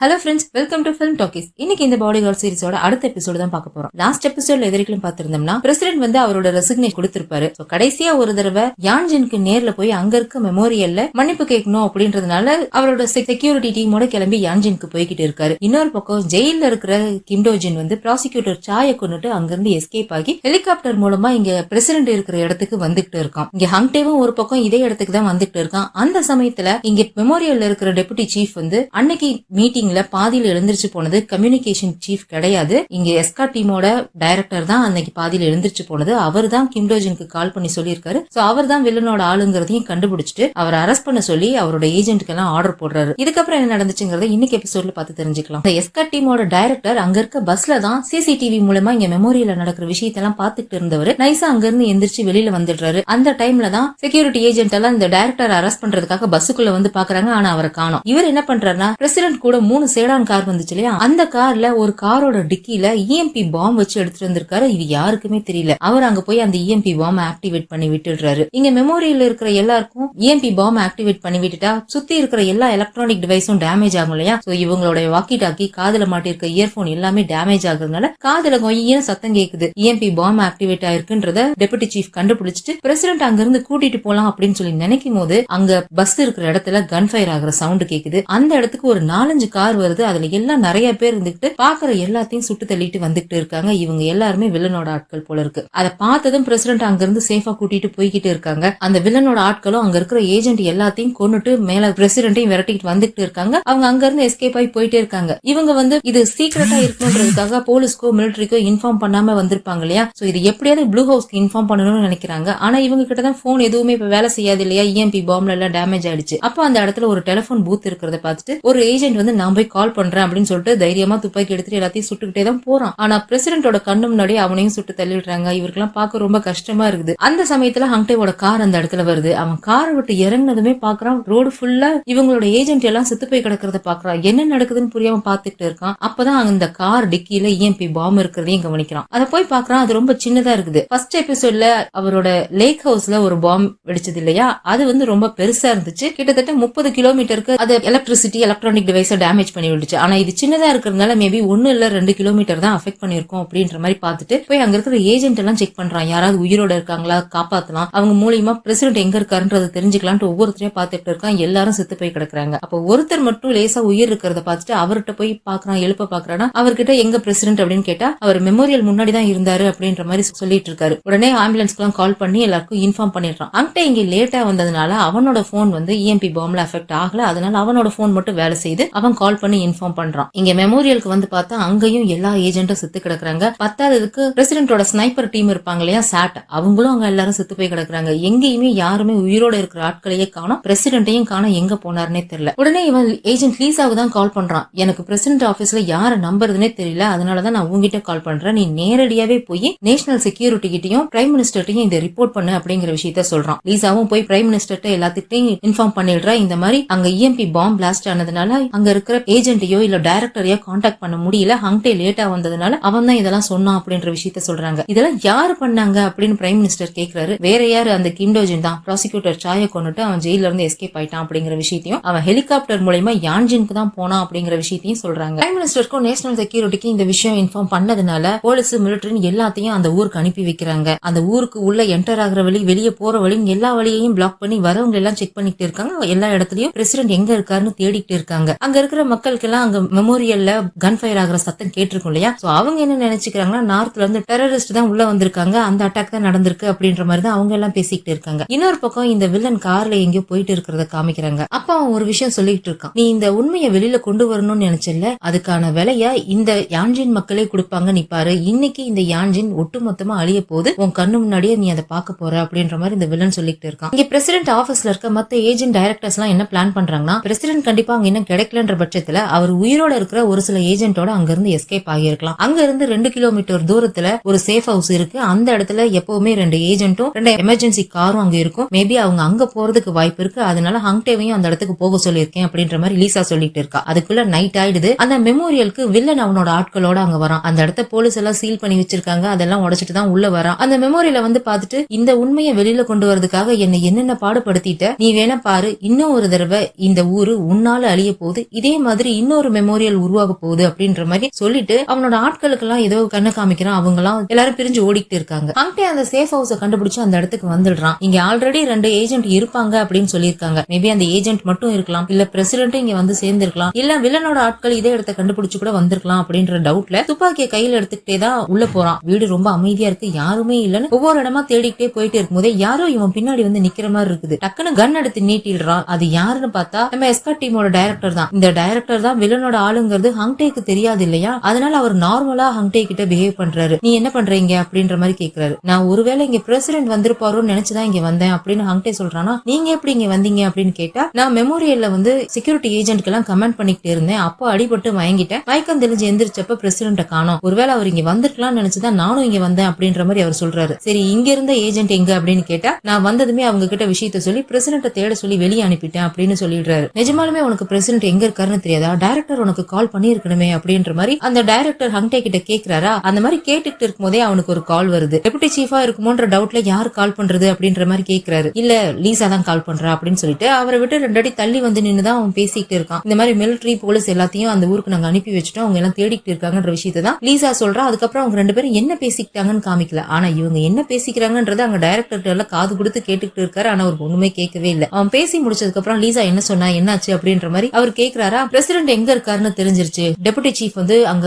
Hello friends, welcome to film talkies. இன்னைக்கு இந்த body guard சீரிஸோட அடுத்த எபிசோடு தான் பார்க்க போறோம். லாஸ்ட் எபிசோட்ல எதிரிகளும் பார்த்திருந்தோம்னா பிரசிடென்ட் வந்து அவரோட ரெசிக்னேஷன் கொடுத்திருப்பாரு. கடைசியா ஒரு தடவை யான்ஜினுக்கு நேர்ல போய் அங்க இருக்க மெமோரியல்ல மன்னிப்பு கேட்கணும் அப்படின்றதுனால அவரோட செக்யூரிட்டி டீமோட கிளம்பி யான்ஜினுக்கு போய்கிட்டு இருக்காரு. இன்னொரு பக்கம் ஜெயில இருக்கிற கிம்டோஜின் வந்து ப்ராசிக்யூட்டர் சாயை கொண்டுட்டு அங்கிருந்து எஸ்கேப் ஆகி ஹெலிகாப்டர் மூலமா இங்க பிரசிடென்ட் இருக்கிற இடத்துக்கு வந்துகிட்டு இருக்கான். இங்க ஹங்டேவும் ஒரு பக்கம் இதே இடத்துக்கு தான் வந்துகிட்டு இருக்கான். அந்த சமயத்துல இங்க மெமோரியல்ல இருக்கிற டெபுட்டி சீஃப் வந்து அன்னைக்கு மீட்டிங் பாதியில எழுந்திருச்சு போனது கம்யூனிகேஷன் சீஃப் கிடையாது, இங்க எஸ்கா டீமோட டைரக்டர் தான் அன்னைக்கு பாதியில எழுந்திருச்சு போனது. அவர் தான் கிம்டோஜினுக்கு கால் பண்ணி சொல்லியிருக்காரு. சோ அவர் தான் வில்லனோட ஆளுங்கிறதையும் கண்டுபிடிச்சிட்டு அவரை அரெஸ்ட் பண்ண சொல்லி அவரோட ஏஜென்ட்க்கு எல்லாம் ஆர்டர் போடுறாரு. இதுக்கப்புறம் என்ன நடந்துச்சுங்கிறத இன்னைக்கு எபிசோட்ல பார்த்து தெரிஞ்சுக்கலாம். எஸ்கா டீமோட டைரக்டர் அங்க இருக்க பஸ்ல தான் சிசிடிவி மூலமா இங்க மெமோரியல்ல நடக்கிற விஷயத்தெல்லாம் பாத்துக்கிட்டு இருந்தவர் நைஸா அங்க இருந்து எந்திரிச்சு வெளியில வந்துடுறாரு. அந்த டைம்ல தான் செக்யூரிட்டி ஏஜென்ட் எல்லாம் இந்த டைரக்டர் அரெஸ்ட் பண்றதுக்காக பஸ்ஸுக்குள்ள வந்து பாக்குறாங்க. ஆனா அவரை காணோம். இவர் என்ன பண்றாருன்னா பிரசிடென்ட் கூட 3 சேடான் கார் வந்துச்சு இல்லையா, அந்த கார்ல ஒரு காரோட டிக்கில இஎம்பி பாம் வச்சு எடுத்துட்டு வந்திருக்காரு. இது யாருக்குமே தெரியல. அவர் அங்க போய் அந்த இஎம்பி பாம் ஆக்டிவேட் பண்ணி விட்டுடுறாரு. இங்க மெமோரியல்ல இருக்கிற எல்லாருக்கும் இஎம்பி பாம் ஆக்டிவேட் பண்ணி விட்டுட்டா சுத்தி இருக்கிற எல்லா எலக்ட்ரானிக் டிவைஸும் டேமேஜ் ஆகும் இல்லையா. சோ இவங்களோட வாக்கி டாக்கி காதுல மாட்டிருக்க இயர்போன் எல்லாமே டேமேஜ் ஆகுறதுனால காதுல கொய்யின்னு சத்தம் கேக்குது. இஎம்பி பாம் ஆக்டிவேட் ஆயிருக்குன்றத டெபுட்டி சீஃப் கண்டுபிடிச்சிட்டு பிரசிடென்ட் அங்க இருந்து கூட்டிட்டு போலாம் அப்படின்னு சொல்லி நினைக்கும் போது அங்க பஸ் இருக்கிற இடத்துல கன் ஃபயர் ஆகுற சவுண்ட் கேக்குது. அந்த இடத்துக்கு ஒரு 4-5 கார் வருது. அதுல எல்லாம் நிறைய பேர் இருந்துகிட்டு பாக்குற எல்லாத்தையும் சுட்டு தள்ளிட்டு வந்துகிட்டு இருக்காங்க. இவங்க எல்லாருமே வில்லனோட ஆட்கள் போல இருக்கு. அதை பார்த்ததும் பிரசிடென்ட் அங்க இருந்து சேஃபா கூட்டிட்டு போய்கிட்டு இருக்காங்க. அந்த வில்லனோட ஆட்களும் அங்க இருக்கிற ஏஜென்ட் எல்லாத்தையும் கொண்டுட்டு மேல பிரசிடென்ட்டையும் விரட்டிட்டு வந்துகிட்டு இருக்காங்க. அவங்க அங்க இருந்து எஸ்கேப் ஆகி போயிட்டே இருக்காங்க. இவங்க வந்து இது சீக்கிரட்டா இருக்கணும்ன்றதுக்காக போலீஸ்க்கோ மிலிட்டரிக்கோ இன்ஃபார்ம் பண்ணாம வந்திருப்பாங்க இல்லையா. சோ இது எப்படியாவது ப்ளூ ஹவுஸ்க்கு இன்ஃபார்ம் பண்ணணும்னு நினைக்கிறாங்க. ஆனா இவங்க கிட்ட தான் போன் எதுவுமே இப்ப வேலை செய்யாது இல்லையா. இஎம்பி பாம்ல எல்லாம் டேமேஜ் ஆயிடுச்சு. அப்போ அந்த இடத்துல ஒரு டெலிபோன் பூத் இருக்கிறத பார்த்துட்டு ஒரு ஏஜென்ட் வந்து நான் போய் கால் பண்றேன் அப்படின்னு சொல்லிட்டு தைரியமா துப்பாக்கி எடுத்துட்டு எல்லாத்தையும் சுட்டுக்கிட்டே தான் போறான். ஆனா பிரசிடென்டோட கண்ணு முன்னாடி அவனையும் சுட்டு தள்ளிடுறாங்க. இவருக்கெல்லாம் பார்க்க ரொம்ப கஷ்டமா இருக்குது. அந்த சமயத்துல ஹங்டேவோட கார் அந்த இடத்துல வருது. அவன் காரை விட்டு இறங்கினதுமே பாக்குறான் ரோடு ஃபுல்லா இவங்களோட ஏஜென்ட் எல்லாம் செத்து போய் கிடக்கிறத பாக்குறான். என்ன நடக்குதுன்னு புரியாம பாத்துக்கிட்டு இருக்கான். அப்பதான் அந்த கார் டிக்கில இஎம்பி பாம் இருக்கிறதையும் கவனிக்கிறான். அதை போய் பாக்குறான். அது ரொம்ப சின்னதா இருக்குது. ஃபர்ஸ்ட் எபிசோட்ல அவரோட லேக் ஹவுஸ்ல ஒரு பாம் வெடிச்சது இல்லையா, அது வந்து ரொம்ப பெருசா இருந்துச்சு. கிட்டத்தட்ட 30 கிலோமீட்டருக்கு அது எலக்ட்ரிசிட்டி எலக்ட்ரானிக் டிவைஸை டேமேஜ் பண்ணி விட்டுச்சு. ஆனா இது சின்னதா இருக்கிறதுனால மேபி 1 இல்ல 2 கிலோமீட்டர் தான் அஃபெக்ட் பண்ணிருக்கும் அப்படின்ற மாதிரி பார்த்துட்டு போய் அங்க இருக்கிற ஏஜென்ட் எல்லாம் செக் பண்றான். யாராவது உயிரோட இருக்காங்களா, காப்பாத்தலாம், அவங்க மூலியமா பிரசிடென்ட் எங்க இருக்காருன்றதை தெரிஞ்சுக்கலாம்னு ஒவ்வொருத்தரையும் பார்த்துட்டு இருக்கான். எல்லாரும் செத்து போய் கிடக்குறாங்க. அப்போ ஒருத்தர் மட்டும் லேசா உயிர் இருக்கிறத பார்த்துட்டு அவர்கிட்ட போய் பாக்குறான். எழுப்ப பாக்குறானா அவர்கிட்ட எங்க பிரசிடென்ட் அப்படின்னு கேட்டா அவர் மெமோரியல் முன்னாடி தான் இருந்தாரு அப்படின்ற மாதிரி சொல்லிட்டு இருக்காரு. உடனே ஆம்புலன்ஸ்க்கு எல்லாம் கால் பண்ணி எல்லாருக்கும் இன்ஃபார்ம் பண்ணிடுறான். அங்கிட்ட இங்க லேட்டா வந்ததுனால அவனோட போன் வந்து இஎம்பி பாம்ல அஃபெக்ட் ஆகல. அதனால அவனோட போன் மட்டும் வேலை செய்து அவன் கால் பண்ணி இன்ஃபார்ம் பண்றான். இங்க மெமோரியலுக்கு வந்து பார்த்தா அங்கேயும் எல்லா ஏஜென்ட்டும் செத்து கிடக்குறாங்க. பத்தாததுக்கு பிரசிடென்டோட ஸ்னைப்பர் டீம் இருப்பாங்க இல்லையா, சாட், அவங்களும் அங்க எல்லாரும் செத்து போய் கிடக்குறாங்க. எங்கேயுமே யாருமே உயிரோட இருக்கிற ஆட்களையே காணோம். பிரசிடென்ட்டையும் காணோம், எங்க போனாருன்னே தெரியல. உடனே இவன் ஏஜென்ட் லீசாவுக்கு தான் கால் பண்றான். எனக்கு பிரசிடென்ட் ஆபீஸ்ல யார நம்புறதுனே தெரியல, அதனாலதான் நான் உங்ககிட்ட கால் பண்றேன். நீ நேரடியாவே போய் நேஷனல் செக்யூரிட்டி கிட்டையும் பிரைம் மினிஸ்டர்ட்டையும் இதை ரிப்போர்ட் பண்ணு அப்படிங்கிற விஷயத்த சொல்றான். லீசாவும் போய் பிரைம் மினிஸ்டர்ட்ட எல்லாத்துக்கிட்டையும் இன்ஃபார்ம் பண்ணிடுறா. இந்த மாதிரி அங்க இஎம்பி பாம் பிளாஸ்ட் ஆனதுனால அங்க இருக்கிற ஏஜென்ட்டையோ இல்ல டைரக்டரையோ கான்டாக்ட் பண்ண முடியல, ஹங்டே லேட்டா வந்ததுனால அவன் தான் இதெல்லாம் சொன்னான் அப்படின்ற விஷயத்த சொல்றாங்க. இதெல்லாம் யாரு பண்ணாங்க அப்படின்னு பிரைம் மினிஸ்டர் கேக்குறாரு. வேற யாரு, அந்த கிம்டோஜின் தான். ப்ராசிக்யூட்டர் சாயை கொண்டுட்டு அவன் ஜெயில இருந்து எஸ்கேப் ஆயிட்டான் அப்படிங்கிற விஷயத்தையும் அவன் ஹெலிகாப்டர் மூலமா யான்ஜினுக்கு தான் போனான் அப்படிங்கிற விஷயத்தையும் சொல்றாங்க. பிரைம் மினிஸ்டருக்கும் நேஷனல் செக்யூரிட்டிக்கு இந்த விஷயம் இன்ஃபார்ம் பண்ணதுனால போலீஸ் மிலிட்டரி எல்லாத்தையும் அந்த ஊருக்கு அனுப்பி வைக்கிறாங்க. அந்த ஊருக்கு உள்ள என்டர் ஆகிற வழி, வெளியே போற வழி, எல்லா வழியையும் பிளாக் பண்ணி வரவங்க எல்லாம் செக் பண்ணிட்டு இருக்காங்க. எல்லா இடத்துலயும் பிரசிடென்ட் எங்க இருக்காருன்னு தேடிட்டு இருக்காங்க. அங்க இருக்கிற மக்களுக்கு எல்லாம் அங்க மெமோரியல்ல கன் ஃபயர் ஆகிற சத்தம் கேட்டிருக்கும் இல்லையா. சோ அவங்க என்ன நினைச்சுக்கிறாங்கன்னா நார்த்ல இருந்து டெரரிஸ்ட் தான் உள்ள வந்திருக்காங்க, அந்த அட்டாக் தான் நடந்திருக்கு அப்படின்ற மாதிரி தான் அவங்க எல்லாம் பேசிக்கிட்டு இருக்காங்க. இன்னொரு பக்கம் இந்த வில்லன் கார்ல எங்கேயோ போயிட்டு இருக்கிறத காமிக்கிறாங்க. அப்ப அவன் ஒரு விஷயம் சொல்லிட்டு இருக்கான். நீ இந்த உண்மையை வெளியில கொண்டு வரணும்னு நினைச்சல, அதுக்கான விலைய இந்த யான்ஜின் மக்களே கொடுப்பாங்க, நீ பாரு. இன்னைக்கு இந்த யான்ஜின் ஒட்டுமொத்தமா அழிய போது, உன் கண்ணு முன்னாடியே நீ அதை பார்க்க போற அப்படின்ற மாதிரி இந்த வில்லன் சொல்லிட்டு இருக்கான். இங்க பிரசிடென்ட் ஆபீஸ்ல இருக்க மத்த ஏஜென்ட் டைரக்டர்ஸ் எல்லாம் என்ன பிளான் பண்றாங்கன்னா, பிரசிடென்ட் கண்டிப்பா அங்க இன்னும் கிடைக்கலன்ற பட்சத்துல அவர் உயிரோட இருக்கிற ஒரு சில ஏஜென்ட்டோட அங்க இருந்து எஸ்கேப் ஆகியிருக்கலாம். அங்க இருந்து 2 கிலோமீட்டர் தூரத்துல ஒரு சேஃப் ஹவுஸ் இருக்கு. அந்த இடத்துல எப்பவுமே 2 ஏஜென்ட்டும் 2 எமர்ஜென்சி காரும் அங்க இருக்கும். மேபி அவங்க அங்க போறதுக்கு வாய்ப்பு இருக்கு. அதனால ஹங்டேவையும் அந்த இடத்துக்கு போக சொல்லியிருக்கேன் அப்படின்ற மாதிரி லீசா சொல்லிட்டு இருக்கா. அதுக்குள்ள நைட் ஆயிடுது. அந்த மெமோரியலுக்கு வில்லன் அவனோட ஆட்களோட அங்க வரான். அந்த இடத்த போலீஸ் எல்லாம் சீல் பண்ணி வச்சிருக்காங்க. அதெல்லாம் உடைச்சிட்டு தான் உள்ள வரான். அந்த மெமோரியல வந்து பாத்துட்டு இந்த உண்மையை வெளியில கொண்டு வரதுக்காக என்னென்ன பாடுபடுத்திட்ட, நீ வேணா பாரு, இன்னும் ஒரு தடவை இந்த ஊரு உன்னால அழிய போகுது, இதே மாதிரி இன்னொரு மெமோரியல் உருவாக போகுது அப்படின்ற மாதிரி சொல்லிட்டு அவனோட ஆட்களுக்கு எல்லாம் ஏதோ கண்ண காமிக்கிறான். அவங்க எல்லாம் எல்லாரும் பிரிஞ்சு ஓடிக்கிட்டு இருக்காங்க. ஹங்டே அந்த சேஃப் ஹவுஸ கண்டுபிடிச்சு அந்த இடத்துக்கு வந்துடுறான். இங்க ஆல்ரெடி 2 ஏஜென்ட் இருப்பாங்க அப்படின்னு சொல்லியிருக்காங்க. மேபி அந்த ஏஜென்ட் மட்டும் இருக்கலாம், இல்ல பிரசிடென்ட் இங்க வந்து சேர்ந்திருக்கலாம், இல்ல வில்லனோட ஆட்கள் இதே இடத்த கண்டுபிடிச்சு கூட வந்திருக்கலாம் அப்படின்ற டவுட்ல துப்பாக்கிய கையில எடுத்துக்கிட்டே தான் உள்ள போறான். வீடு ரொம்ப அமைதியா இருக்கு, யாருமே இல்லன்னு ஒவ்வொரு இடமா தேடிக்கிட்டே போயிட்டு இருக்கும்போதே யாரோ இவன் பின்னாடி வந்து நிக்கிற மாதிரி இருக்குது. டக்குன்னு கன் எடுத்து நீட்டிடுறான். அது யாருன்னு பார்த்தா நம்ம எஸ்கார்ட் டீமோட டைரக்டர் தான். இந்த டைரக்டர் தான் வில்லனோட ஆளுங்கிறது ஹங்டேக்கு தெரியாது இல்லையா, அதனால அவர் நார்மலா ஹங்டே கிட்ட பிஹேவ் பண்றாரு. நீ என்ன பண்றீங்க அப்படின்ற மாதிரி கேக்குறாரு. நான் ஒருவேளை இங்க பிரசிடென்ட் வந்திருப்பாரோன்னு நினைச்சுதான் இங்க வந்தேன் அப்படின்னு ஹங்டே சொல்றானா. நீங்க எப்படி இங்க வந்தீங்க அப்படின்னு கேட்டா, நான் மெமோரியல்ல வந்து செக்யூரிட்டி ஏஜென்ட்க்கு எல்லாம் கமெண்ட் பண்ணிக்கிட்டு இருந்தேன், அப்போ அடிபட்டு மயங்கிட்டேன், மயக்கம் தெளிஞ்சு எந்திரிச்சப்ப பிரசிடென்ட காணோம், ஒருவேளை அவர் இங்க வந்துருக்கலாம்னு நினைச்சுதான் நானும் இங்க வந்தேன் அப்படின்ற மாதிரி அவர் சொல்றாரு. சரி, இங்க இருந்த ஏஜென்ட் எங்க அப்படின்னு கேட்டா, நான் வந்ததுமே அவங்க கிட்ட விஷயத்த சொல்லி பிரசிடென்ட தேட சொல்லி வெளியே அனுப்பிட்டேன் அப்படின்னு சொல்லிடுறாரு. நிஜமாலுமே உனக்கு பிரசிடென்ட் எங்க இருக்காருன்னு தெரியாதா, டைரக்டர் உனக்கு கால் பண்ணிருக்கணுமே அப்படின்ற மாதிரி அந்த டைரக்டர் ஹங்டே கிட்ட கேக்குறாரா. அந்த மாதிரி கேட்டுக்கிட்டு இருக்கும் போதே அவனுக்கு ஒரு கால் வருது. டெபுட்டி சீஃபா இருக்குமோன்ற டவுட்ல யாரு கால் பண்றது அப்படின்ற மாதிரி கேக்குறாரு. இல்ல லீசா தான் கால் பண்றா அப்படின்னு சொல்லிட்டு அவரை விட்டு 2 அடி தள்ளி வந்து நின்னுதான் அவன் பேசிக்கிட்டு இருக்கான். இந்த மாதிரி மிலிட்டரி போலீஸ் எல்லாத்தையும் அந்த ஊருக்கு நாங்க அனுப்பி வச்சுட்டோம், அவங்க எல்லாம் தேடிக்கிட்டு இருக்காங்கன்ற விஷயத்தை தான் லீசா சொல்றா. அதுக்கப்புறம் அவங்க 2 பேரும் என்ன பேசிக்கிட்டாங்கன்னு காமிக்கல. ஆனா இவங்க என்ன பேசிக்கிறாங்கன்றது அங்க டைரக்டர் எல்லாம் காது கொடுத்து கேட்டுக்கிட்டு இருக்காரு. ஆனா அவருக்கு ஒண்ணுமே கேட்கவே இல்ல. அவன் பேசி முடிச்சதுக்கு அப்புறம் லீசா என்ன சொன்னா, என்னாச்சு அப்படின்ற மாதிரி அவர் கேக்குறாரா. பிரசிடென்ட் எங்க இருக்காருன்னு தெரிஞ்சிருச்சு, டெபுட்டி சீஃப் வந்து அங்க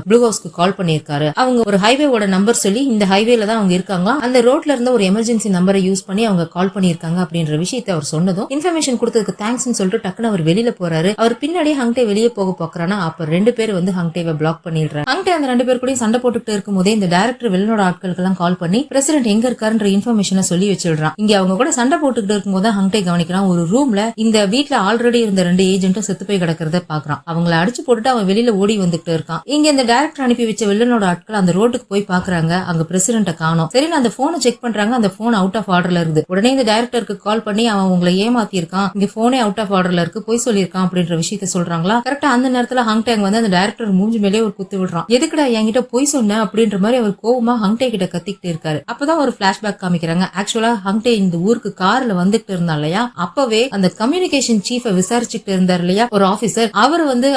ப்ளூ ஹவுஸ்க்கு கால் பண்ணிருக்காரு, அவங்க ஒரு ஹைவேவோட நம்பர் சொல்லி இந்த ஹைவேல தான் அவங்க இருக்காங்க, அந்த ரோட்ல இருந்த ஒரு எமர்ஜென்சி நம்பரை யூஸ் பண்ணி அவங்க கால் பண்ணிருக்காங்க அப்படின்ற விஷயத்தை அவர் சொன்னதும் இன்ஃபர்மேஷன் கொடுத்ததுக்கு தேங்க்ஸ் சொல்லிட்டு டக்குன்னு அவர் வெளியில போறாரு. அவர் பின்னாடியே ஹங்டே வெளியே போக பாக்குறானா. அப்ப 2 பேர் வந்து ஹங்டேவை பிளாக் பண்ணிடுறாங்க. ஹங்டே அந்த 2 பேர் கூட சண்டை போட்டுட்டு இருக்கும் போதே இந்த டைரக்டர் வில்லனோட ஆட்களுக்கு எல்லாம் கால் பண்ணி பிரசிடென்ட் எங்க இருக்காருன்ற இன்ஃபர்மேஷனை சொல்லி வச்சிடுறான். இங்க அவங்க கூட சண்டை போட்டுக்கிட்டு இருக்கும் போது ஹங்டே கவனிக்கிறான், ஒரு ரூம்ல இந்த வீட்ல ஆல்ரெடி இருந்த 2 ஏஜென்ட்டும் செத்து போய் கிடக்கிறத பாக்குறான். அவங்கள அடிச்சு போட்டுட்டு அவன் வெளியில ஓடி வந்துட்டு இருக்கான். இங்க இந்த டைரக்டர் அனுப்பி வச்ச வில்லனோட ஆட்கள் அந்த ரோட்டுக்கு போய் பாக்குறாங்க, அங்க பிரசிடென்ட காணோம். சரி, அந்த போனை செக் பண்றாங்க, அந்த போன் அவுட் ஆஃப் ஆர்டர்ல இருக்கு. உடனே இந்த டைரக்டருக்கு கால் பண்ணி அவன் உங்களை ஏமாத்தி இருக்கான், இங்க போனே அவுட் ஆஃப் ஆர்டர்ல இருக்கு, போய் சொல்லியிருக்கான் அப்படின்ற விஷயத்த சொல்றாங்களா. கரெக்டா அந்த நேரத்துல ஹங்டேங் வந்து அந்த டைரக்டர் மூஞ்சி மேலே ஒரு குத்து விடுறான். எதுக்குடா என்கிட்ட போய் சொன்ன அப்படின்ற மாதிரி அவர் கோவமா ஹங்டே கிட்ட கத்திக்கிட்டு இருக்காரு. அப்பதான் ஒரு பிளாஷ்பேக் காமிக்கிறாங்க. ஆக்சுவலா ஹங்டே இந்த ஊருக்கு கார்ல வந்துட்டு இருந்தா இல்லையா, அப்பவே அந்த கம்யூனிகேஷன் சீஃப விசாரிச்சுட்டு இருந்தார் இல்லையா ஒரு ஆபீசர், அவர் வந்து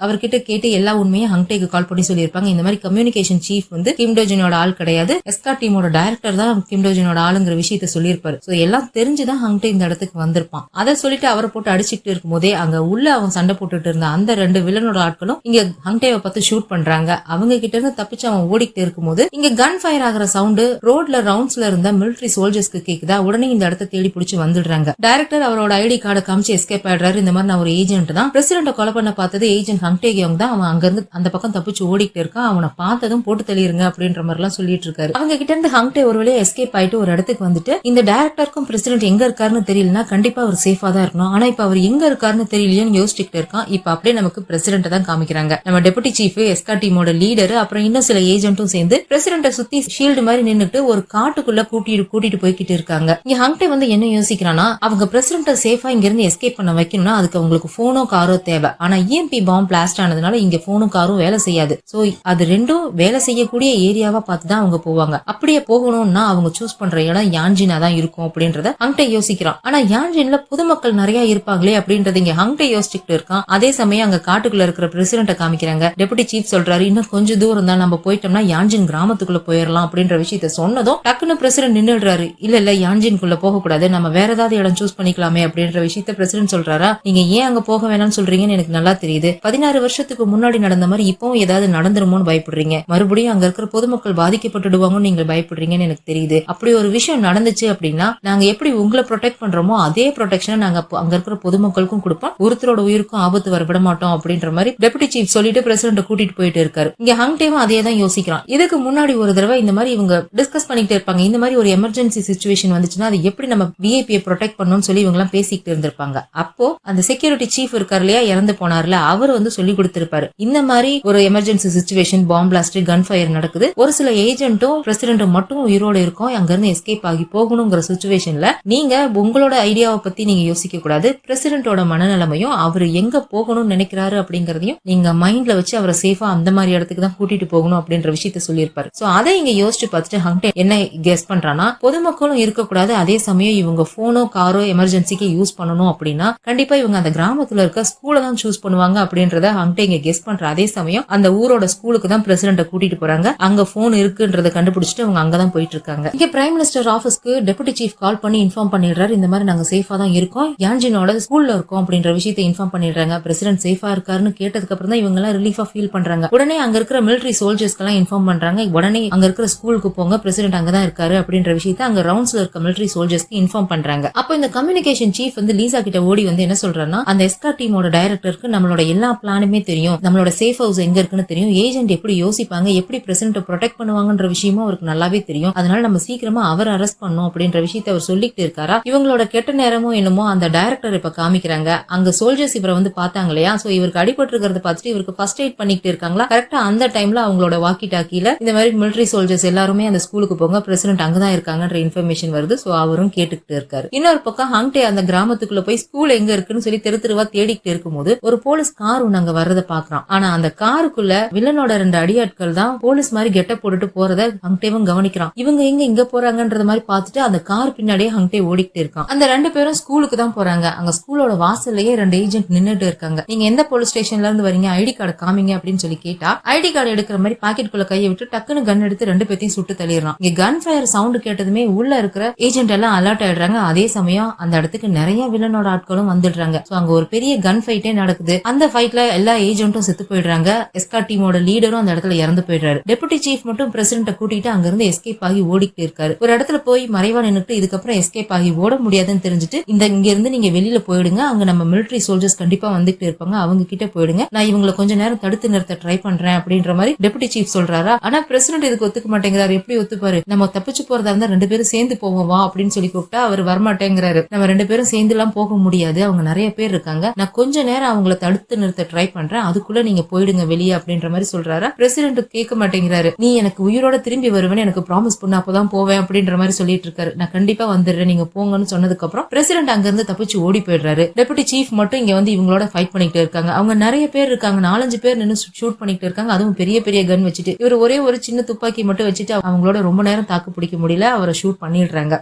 அவர்கிட்ட கேட்டு எல்லா உண்மையும் ஹங்டேக்கு கால் பண்ணி சொல்லியிருப்பாங்க. இந்த மாதிரி கம்யூனிகேஷன் சீஃப் வந்து கிம் டோஜினோட ஆள் கிடையாது, எஸ்கார்ட் டீமோட டைரக்டர் தான் கிம் டோஜினோட ஆளுங்கிற விஷயத்த சொல்லியிருப்பாரு. சோ எல்லாம் தெரிஞ்சுதான் ஹங்டே இந்த இடத்துக்கு வந்திருப்பான். அதை சொல்லிட்டு அவரை போட்டு அடிச்சுட்டு இருக்கும் போதே அங்க உள்ள அவன் சண்டை போட்டுட்டு இருந்த அந்த 2 வில்லனோட ஆட்களும் இங்க ஹங்டேவை பார்த்து ஷூட் பண்றாங்க. அவங்க கிட்ட இருந்து தப்பிச்சு அவன் ஓடிக்கிட்டு இருக்கும்போது இங்க கன் ஃபயர் ஆகிற சவுண்ட் ரோட்ல ரவுண்ட்ஸ்ல இருந்த மிலிட்டரி சோல்ஜர்ஸ்க்கு கேக்குதா. உடனே இந்த இடத்த தேடி பிடிச்சு வந்துடுறாங்க. டைரக்டர் அவரோட ஐடி கார்டை காமிச்சு எஸ்கேப் ஆயிடுறாரு. இந்த மாதிரி நான் ஒரு ஏஜென்ட் தான், பிரசிடென்ட கொலை பண்ண பார்த்தது ஏஜென்ட் ஹங்டே கியோங் தான், அவன் அங்க இருந்து அந்த பக்கம் தப்பிச்சு ஓடிக்கிட்டு இருக்கான், அவனை பார்த்ததும் போட்டு தள்ளிருங்க அப்படின்ற மாதிரி எல்லாம் சொல்லிட்டு இருக்காரு. அவங்க கிட்ட இருந்து ஹங்டே ஒரு வழியா எஸ்கேப் ஆயிட்டு ஒரு இடத்துக்கு வந்துட்டு இந்த டைரக்டருக்கும் பிரசிடென்ட் எங்க இருக்காருன்னு தெரியலனா கண்டிப்பா அவர் சேஃபா தான் இருக்கணும், ஆனா இப்ப அவர் எங்க இருக்காருன்னு தெரியலையேன்னு யோசிச்சுட்டு இருக்கான். இப்ப அப்படியே நமக்கு பிரசிடென்ட் தான் காமிக்கிறாங்க. நம்ம டெபுட்டி சீஃப், எஸ்கார்ட் டீமோட லீடர், அப்புறம் இன்னும் சில ஏஜென்ட்டும் சேர்ந்து பிரசிடென்ட சுத்தி ஷீல்டு மாதிரி நின்னுட்டு ஒரு காட்டுக்குள்ள கூட்டிட்டு போய்கிட்டு இருக்காங்க. இங்க ஹங்டே வந்து என்ன யோசிக்கிறானா, அவங்க பிரசிடென்ட சேஃபா இங்க இருந்து எஸ்கேப் பண்ண வைக்கணும்னா அதுக்கு அவங்களுக்கு போனோ காரோ தேவை. ஆனா இஎம்பி பாம்பு பிளாஸ்ட் ஆனதுனால இங்க போனும் காரும் வேலை செய்யாது. சோ அது ரெண்டும் வேலை செய்யக்கூடிய ஏரியாவா பார்த்துதான் அவங்க போவாங்க. அப்படியே போகணும்னா அவங்க சூஸ் பண்ற இடம் யான்ஜினா தான் இருக்கும் அப்படின்றத ஹங்டே யோசிக்கிறான். ஆனா யான்ஜின்ல பொதுமக்கள் நிறைய இருப்பாங்களே அப்படின்றது இங்க ஹங்டே யோசிச்சுட்டு இருக்கான். அதே சமயம் அங்க காட்டுக்குள்ள இருக்கிற பிரசிடென்ட காமிக்கிறாங்க. டெபுட்டி சீஃப் சொல்றாரு, இன்னும் கொஞ்சம் தூரம் தான், நம்ம போயிட்டோம்னா யான்ஜின் கிராமத்துக்குள்ள போயிடலாம் அப்படின்ற விஷயத்த சொன்னதும் டக்குன்னு பிரசிடென்ட் நின்னுடுறாரு. இல்ல யான்ஜின்குள்ள போக கூடாது, நம்ம வேற ஏதாவது இடம் சூஸ் பண்ணிக்கலாமே அப்படின்ற விஷயத்த பிரசிடென்ட் சொல்றாரா. நீங்க ஏன் அங்க போக வேணாம்னு சொல்றீங்கன்னு எனக்கு நல்லா தெரியுது, 16 வருஷத்துக்கு முன்னாடி நடந்த மாதிரி இப்பவும் ஏதாவது நடந்துருமோன்னு பயப்படுறீங்க, மறுபடியும் அங்க இருக்கிற பொதுமக்கள் பாதிக்கப்பட்டுடுவாங்கன்னு நீங்க பயப்படுறீங்கன்னு எனக்கு தெரியுது. அப்படி ஒரு விஷயம் நடந்துச்சு அப்படின்னா நாங்க எப்படி உங்களை ப்ரொடெக்ட் பண்றோமோ அதே ப்ரொடெக்ஷனை நாங்க அங்க இருக்கிற பொதுமக்களுக்கும் கொடுப்போம், ஒருத்தரோட உயிருக்கும் ஆபத்து வர விட மாட்டோம் அப்படின்ற மாதிரி டெபுட்டி சீஃப் சொல்லிட்டு பிரசிடென்ட் கூட்டிட்டு போயிட்டு இருக்காரு. இங்க ஹங்டேவும் அதே தான் யோசிக்கிறான். இதுக்கு முன்னாடி ஒரு தடவை இந்த மாதிரி இவங்க டிஸ்கஸ் பண்ணிட்டு இருப்பாங்க, இந்த மாதிரி ஒரு எமர்ஜென்சி சிச்சுவேஷன் வந்துச்சுன்னா அது எப்படி நம்ம விஐபியை ப்ரொடெக்ட் பண்ணணும்னு சொல்லி இவங்க எல்லாம் பேசிக்கிட்டு இருந்திருப்பாங்க. அப்போ அந்த செக்யூரிட்டி சீஃப் இருக்காரு இல்லையா, இறந்து போனார்ல, அவர் வந்து சொல்லி கொடுத்திருப்பாரு, இந்த மாதிரி ஒரு எமர்ஜென்சி சிச்சுவேஷன், பாம்பு பிளாஸ்ட், கன் ஃபயர் நடக்குது, ஒரு சில ஏஜென்ட்டும் பிரசிடென்ட்டும் மட்டும் உயிரோட இருக்கும், அங்க இருந்து எஸ்கேப் ஆகி போகணுங்கிற சிச்சுவேஷன்ல நீங்க உங்களோட ஐடியாவை பத்தி நீங்க யோசிக்க கூடாது, பிரசிடென்ட்டோட மனநிலைமையும் அவர் எங்க போகணும்னு நினைக்கிறாரு அப்படிங்கறதையும் நீங்க மைண்ட்ல வச்சு அவரை சேஃபா அந்த மாதிரி இடத்துக்கு தான் கூட்டிட்டு போகணும் அப்படின்ற விஷயத்த சொல்லியிருப்பாரு. சோ அதை இங்க யோசிச்சு பார்த்துட்டு ஹங்டே என்ன கெஸ் பண்றானா, பொதுமக்களும் இருக்கக்கூடாது, அதே சமயம் இவங்க போனோ காரோ எமர்ஜென்சிக்கு யூஸ் பண்ணணும் அப்படின்னா கண்டிப்பா இவங்க அந்த கிராமத்துல இருக்க ஸ்கூல தான் சூஸ் பண்ணுவாங்க அப்படின்றத ஹங்டே இங்க கெஸ் பண்ற அதே சமயம் அந்த ஊரோட ஸ்கூலுக்கு தான் பிரசிடென்ட கூட்டிட்டு போறாங்க. அங்க போன் இருக்குன்றத கண்டுபிடிச்சிட்டு அவங்க அங்கதான் போயிட்டு இருக்காங்க. இங்க பிரைம் மினிஸ்டர் ஆபீஸ்க்கு டெபுட்டி சீஃப் கால் பண்ணி இன்ஃபார்ம் பண்ணிடுறாரு, இந்த மாதிரி நாங்க சேஃபா தான் இருக்கோம், யான்ஜினோட ஸ்கூல்ல இருக்கோம் அப்படின்ற விஷயத்தை இன்ஃபார்ம் பண்ணிடுறாங்க. பிரசிடென்ட் சேஃபா இருக்காருன்னு கேட்டதுக்கு அப்புறம் தான் இவங்க எல்லாம் ரிலீஃபா ஃபீல் பண்றாங்க. உடனே அங்க இருக்கிற மிலிட்டரி சோல்ஜர்ஸ்க்கு எல்லாம் இன்ஃபார்ம் பண்றாங்க, உடனே அங்க இருக்கிற ஸ்கூலுக்கு போங்க, பிரசிடென்ட் அங்கதான் இருக்காரு அப்படின்ற விஷயத்தை அங்க ரவுண்ட்ஸ்ல இருக்க மிலிட்டரி சோல்ஜர்ஸ்க்கு இன்ஃபார்ம் பண்றாங்க. அப்போ இந்த கம்யூனிகேஷன் சீஃப் வந்து லீசா கிட்ட ஓடி வந்து என்ன சொல்றாருன்னா, அந்த எஸ்கார்ட் டீமோட டைரக்டருக்கு நம்மளோட எல்லா பிளானுமே தெரியும், நம்மளோட சேஃப் ஹவுஸ் எங்க இருக்குன்னு தெரியும், ஏஜென்ட் எப்படி யோசிப்பாங்க, எப்படி பிரசிடென்ட் ப்ரொடெக்ட் பண்ணுவாங்கன்ற விஷயமும் அவருக்கு நல்லாவே தெரியும், அதனால நம்ம சீக்கிரமா அவர் அரெஸ்ட் பண்ணணும் அப்படின்ற விஷயத்தை அவர் சொல்லிட்டு இருக்காரா. இவங்களோட கெட்ட நேரமோ என்னமோ அந்த டைரக்டர் இப்ப காமிக்கிறாங்க. அங்க சோல்ஜர்ஸ் இவரை வந்து பாத்தாங்க இல்லையா, சோ இவருக்கு அடிபட்டு இருக்கிறத பார்த்துட்டு இவருக்கு ஃபர்ஸ்ட் எய்ட் பண்ணிட்டு இருக்காங்களா. கரெக்டா அந்த டைம்ல அவங்களோட வாக்கி டாக்கில இந்த மாதிரி மிலிட்டரி சோல்ஜர்ஸ் எல்லாருமே அந்த ஸ்கூலுக்கு போங்க, பிரசிடென்ட் அங்கதான் இருக்காங்கன்ற இன்ஃபர்மேஷன் வருது. சோ அவரும் கேட்டுக்கிட்டு இருக்காரு. இன்னொரு பக்கம் ஹங்டே அந்த கிராமத்துக்குள்ள போய் ஸ்கூல் எங்க இருக்குன்னு சொல்லி தெரு தெருவா தேடிக்கிட்டு இருக்கும்போது ஒரு போலீஸ் கார் ஒண்ணு அங்க வர்றத பாக்குறான். ஆனா அந்த காருக்குள்ள வில்லனோட 2 அடியாட்கள் தான் போலீஸ் மாதிரி கெட்ட போட்டுட்டு போறத ஹங்டேவும் கவனிக்கிறான். இவங்க இங்க போறாங்கன்றத மாதிரி பார்த்துட்டு அந்த கார் பின்னாடியே ஹங்டே ஓடிக்கிட்டு இருக்கான். அந்த 2 பேரும் ஸ்கூலுக்கு தான் போறாங்க. அங்க ஸ்கூலோட வாசல்லையே 2 ஏஜென்ட் நின்னுட்டு இருக்காங்க. நீங்க எந்த போலீஸ் ஸ்டேஷன்ல இருந்து வரீங்க, ஐடி கார்டு காமிங்க அப்படின்னு சொல்லி கேட்டா ஐடி கார்டு எடுக்கிற மாதிரி பாக்கெட்டுக்குள்ள கையை விட்டு டக்குன்னு கன் எடுத்து 2 பேத்தையும் சுட்டு தள்ளிடுறான். இங்க கன் ஃபயர் சவுண்ட் கேட்டதுமே உள்ள இருக்கிற ஏஜென்ட் எல்லாம் அலர்ட் ஆயிடுறாங்க. அதே சமயம் அந்த இடத்துக்கு நிறைய வில்லனோட ஆட்களும் வந்துடுறாங்க. சோ அங்க ஒரு பெரிய கன் ஃபைட்டே நடக்குது. அந்த ஃபைட்ல எல்லா ஏஜென்ட்டும் செத்து போயிடுறாங்க. எஸ்கார்ட் டீமோட லீடரும் அந்த இடத்துல இறந்து போயிடுறாரு. டெபுட்டி சீஃப் மட்டும் பிரசிடென்ட கூட்டிட்டு அங்க இருந்து எஸ்கேப் ஆகி ஓடிக்கிட்டு இருக்காரு. ஒரு இடத்துல போய் மறைவா நின்னுட்டு இதுக்கப்புறம் எஸ்கேப் ஆகி ஓட முடியாதுன்னு தெரிஞ்சுட்டு இங்க இருந்து நீங்க வெளியில போயிடுங்க, அங்க நம்ம மிலிட்டரி சோல்ஜர்ஸ் கண்டிப்பா வந்துட்டு இருப்பாங்க, அவங்க கிட்ட போயிடுங்க, நான் இவங்களை கொஞ்ச நேரம் தடுத்து நிறுத்த ட்ரை பண்றேன் அப்படின்ற மாதிரி டெபுட்டி சீஃப் சொல்றாரா. ஆனா பிரசிடென்ட் இதுக்கு ஒத்துக்க மாட்டேங்கிறாரு. எப்படி ஒத்துப்பாரு, நம்ம தப்பிச்சு போறதா இருந்தா 2 பேரும் சேர்ந்து போவோம் வா அப்படின்னு சொல்லி கூப்பிட்டா அவர் வரமாட்டேங்கிறாரு. நம்ம 2 பேரும் சேர்ந்து எல்லாம் போக முடியாது, அவங்க நிறைய பேர் இருக்காங்க, நான் கொஞ்ச நேரம் அவங்கள தடுத்து நிறுத்த ட்ரை பண்றேன், அதுக்குள்ள நீங்க போயிடுங்க வெளியே அப்படின்ற மாதிரி சொல்றாரா. பிரசிடென்ட் கேட்க மாட்டேங்கிறாரு. நீ எனக்கு உயிரோட திரும்பி வருவேன்னு எனக்கு ப்ராமிஸ் பண்ண அப்பதான் போவேன் அப்படின்ற மாதிரி சொல்லிட்டு இருக்காரு. நான் கண்டிப்பா வந்துடுறேன், நீங்க போங்கன்னு சொன்னதுக்கு அப்புறம் பிரசிடென்ட் அங்க இருந்து தப்பிச்சு ஓடி போயிடுறாரு. டெபுட்டி சீஃப் மட்டும் இங்க வந்து இவங்களோட ஃபைட் பண்ணிட்டு இருக்காங்க. அவங்க நிறைய பேர் இருக்காங்க, 4-5 பேர் நின்று ஷூட் பண்ணிட்டு இருக்காங்க, அதுவும் பெரிய பெரிய கன் வச்சுட்டு. இவர் ஒரே ஒரு சின்ன துப்பாக்கி மட்டும் வச்சுட்டு அவங்களோட ரொம்ப நேரம் தாக்கு பிடிக்க முடியல, அவரை ஷூட் பண்ணிடுறாங்க.